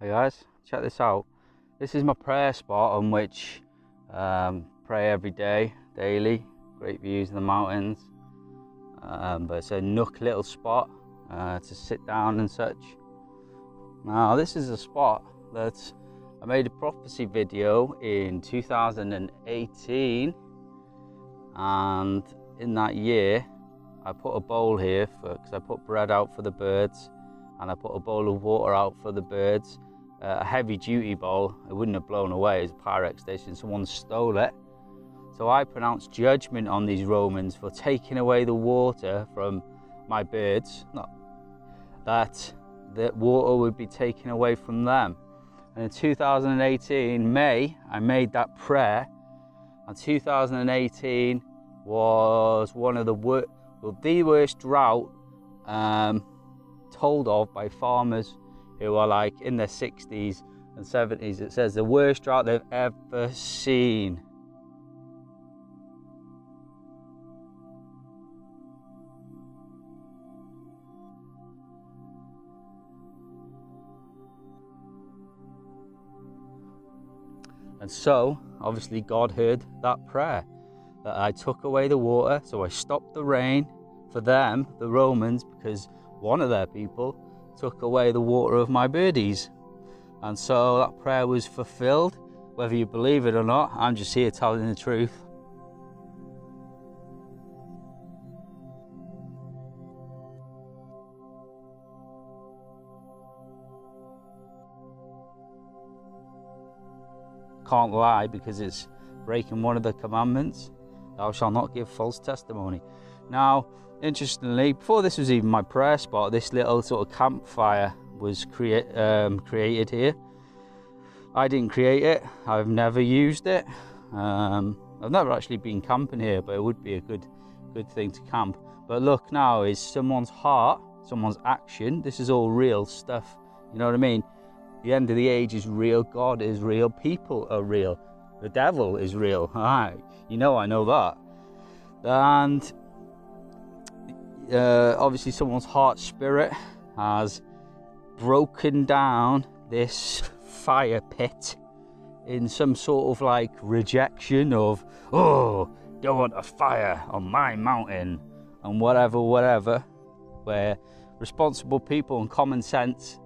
Hey guys, check this out. This is my prayer spot on which pray every day, daily. Great views of the mountains. But it's a nook little spot to sit down and such. Now this is a spot that I made a prophecy video in 2018, and in that year I put a bowl here because I put bread out for the birds, and I put a bowl of water out for the birds. A heavy duty bowl. It wouldn't have blown away as a Pyrex station. Someone stole it. So I pronounced judgment on these Romans for taking away the water from my birds. Not that the water would be taken away from them. And in 2018, May, I made that prayer. And 2018 was one of the worst drought told of by farmers who are like in their 60s and 70s. It says the worst drought they've ever seen. And so, obviously, God heard that prayer, that I took away the water, so I stopped the rain for them, the Romans, because one of their people took away the water of my birdies. And so that prayer was fulfilled. Whether you believe it or not, I'm just here telling the truth. Can't lie, because it's breaking one of the commandments. Thou shalt not give false testimony. Now, interestingly, before this was even my prayer spot, this little sort of campfire was created here. I didn't create it. I've never used it. I've never actually been camping here, but it would be a good thing to camp. But look, now is someone's heart, someone's action. This is all real stuff. You know what I mean? The end of the age is real. God is real. People are real. The devil is real. You know, I know that. And obviously someone's heart spirit has broken down this fire pit in some sort of like rejection of, oh, don't want a fire on my mountain and whatever, where responsible people and common sense.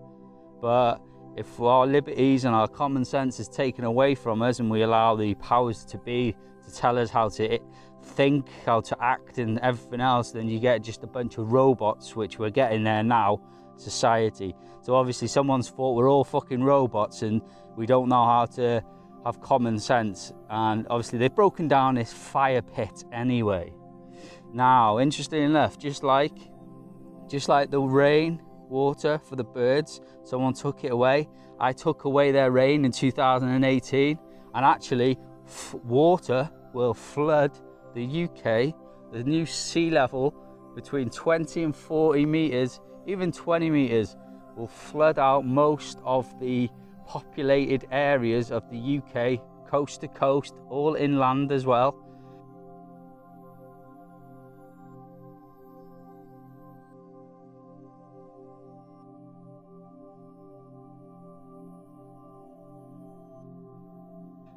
But if our liberties and our common sense is taken away from us and we allow the powers to be to tell us how to think, how to act and everything else, then you get just a bunch of robots, which we're getting there now, society. So obviously someone's thought we're all fucking robots and we don't know how to have common sense. And obviously they've broken down this fire pit anyway. Now, interestingly enough, just like the rain, water for the birds, someone took it away. I took away their rain in 2018, and actually water will flood the UK. The new sea level between 20 and 40 meters, even 20 meters, will flood out most of the populated areas of the UK, coast to coast, all inland as well.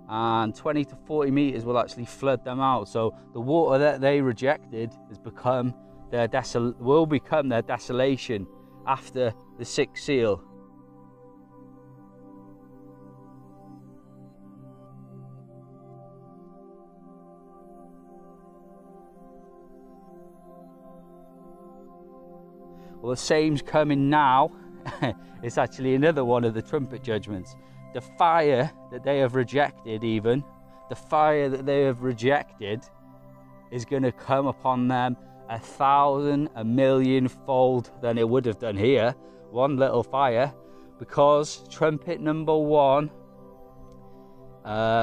And 20 to 40 meters will actually flood them out. So the water that they rejected has become will become their desolation after the sixth seal. Well, the same's coming now. It's actually another one of the trumpet judgments. The fire that they have rejected, even the fire that they have rejected, is going to come upon them 1,000, 1,000,000 fold than it would have done here. One little fire, because trumpet number one,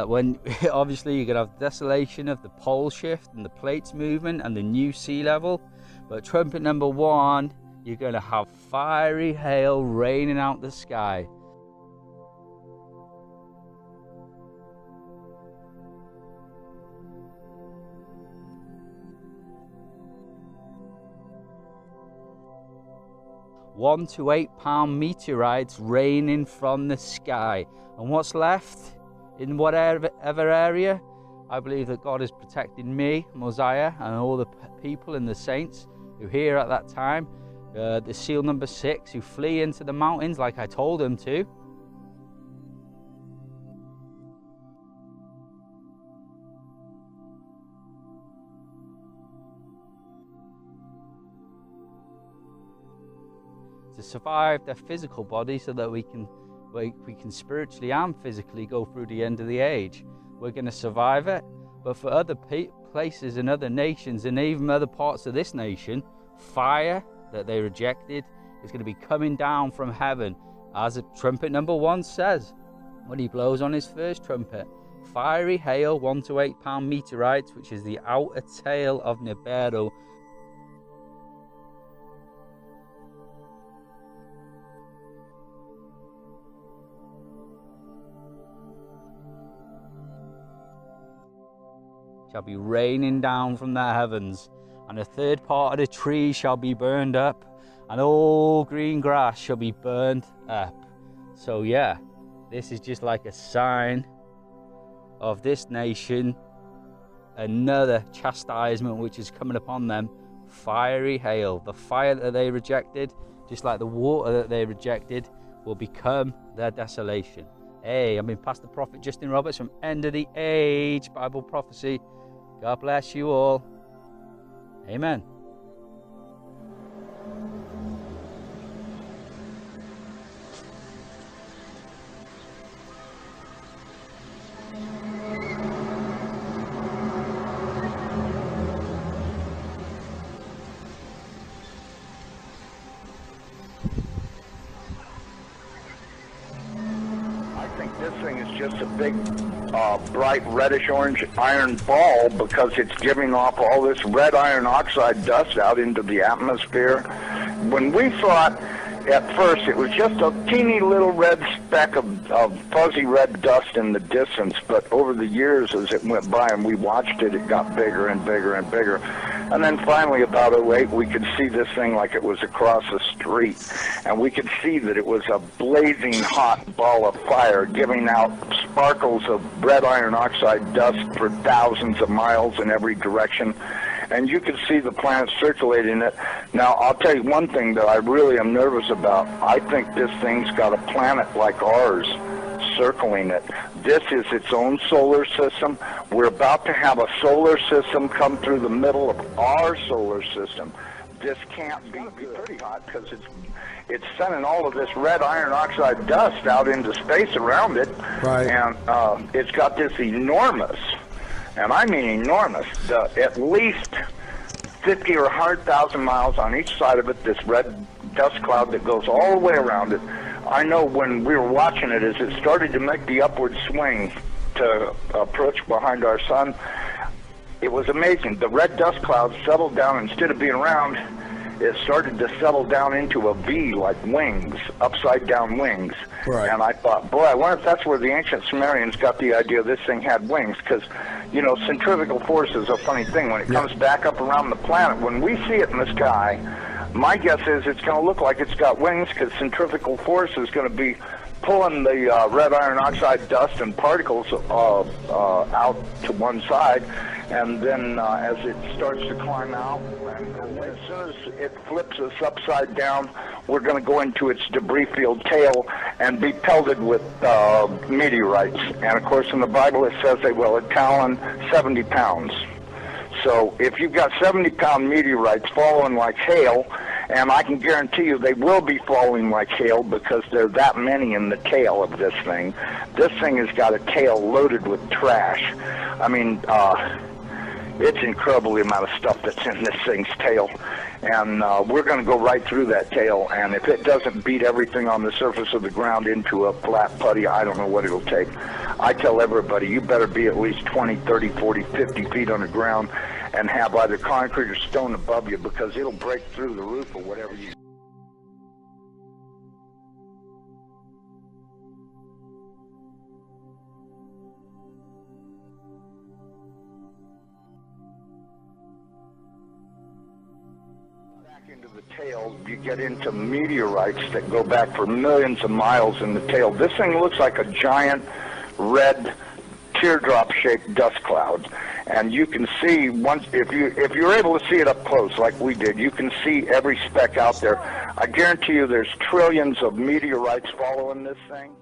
when obviously you're going to have desolation of the pole shift and the plates movement and the new sea level, but trumpet number one, you're going to have fiery hail raining out the sky. 1 to 8 pound meteorites raining from the sky. And what's left in whatever area? I believe that God is protecting me, Mosiah, and all the people and the saints who here at that time, the seal number 6, who flee into the mountains like I told them to. To survive their physical body so that we can spiritually and physically go through the end of the age. We're going to survive it, but for other places and other nations and even other parts of this nation, fire that they rejected is going to be coming down from heaven, as trumpet number 1 says when he blows on his first trumpet. Fiery hail, 1 to 8 pound meteorites, which is the outer tail of Nibiru, shall be raining down from the heavens, and a third part of the tree shall be burned up, and all green grass shall be burned up. So yeah, this is just like a sign of this nation, another chastisement which is coming upon them. Fiery hail, the fire that they rejected, just like the water that they rejected, will become their desolation. Hey, I've been Pastor Prophet Justin Roberts from End of the Age Bible Prophecy. God bless you all. Amen. This thing is just a big, bright reddish-orange iron ball because it's giving off all this red iron oxide dust out into the atmosphere. When we thought at first it was just a teeny little red speck of fuzzy red dust in the distance, but over the years as it went by and we watched it, it got bigger and bigger and bigger. And then finally, about '08, we could see this thing like it was across the street. And we could see that it was a blazing hot ball of fire giving out sparkles of red iron oxide dust for thousands of miles in every direction. And you could see the planet circulating it. Now, I'll tell you one thing that I really am nervous about. I think this thing's got a planet like ours circling it. This is its own solar system. We're about to have a solar system come through the middle of our solar system. This can't be pretty hot because it's sending all of this red iron oxide dust out into space around it. Right. And it's got this enormous, and I mean enormous, at least 50 or 100,000 miles on each side of it, this red dust cloud that goes all the way around it. I know when we were watching it, as it started to make the upward swing to approach behind our sun, it was amazing. The red dust cloud settled down. Instead of being round, it started to settle down into a V, like wings, upside down wings. Right. And I thought, boy, I wonder if that's where the ancient Sumerians got the idea this thing had wings, because, you know, centrifugal force is a funny thing. When it comes back up around the planet, when we see it in the sky, my guess is it's going to look like it's got wings because centrifugal force is going to be pulling the red iron oxide dust and particles out to one side, and then as it starts to climb out, and as soon as it flips us upside down, we're going to go into its debris field tail and be pelted with meteorites. And of course in the Bible it says they will talon 70 pounds. So if you've got 70-pound meteorites falling like hail, and I can guarantee you they will be falling like hail because there are that many in the tail of this thing. This thing has got a tail loaded with trash. I mean, it's incredible the amount of stuff that's in this thing's tail. And we're going to go right through that tail, and if it doesn't beat everything on the surface of the ground into a flat putty, I don't know what it'll take. I tell everybody, you better be at least 20, 30, 40, 50 feet underground and have either concrete or stone above you, because it'll break through the roof or whatever you... into the tail, you get into meteorites that go back for millions of miles in the tail. This thing looks like a giant red teardrop-shaped dust cloud, and you can see once if you're able to see it up close like we did, you can see every speck out there. I guarantee you, there's trillions of meteorites following this thing.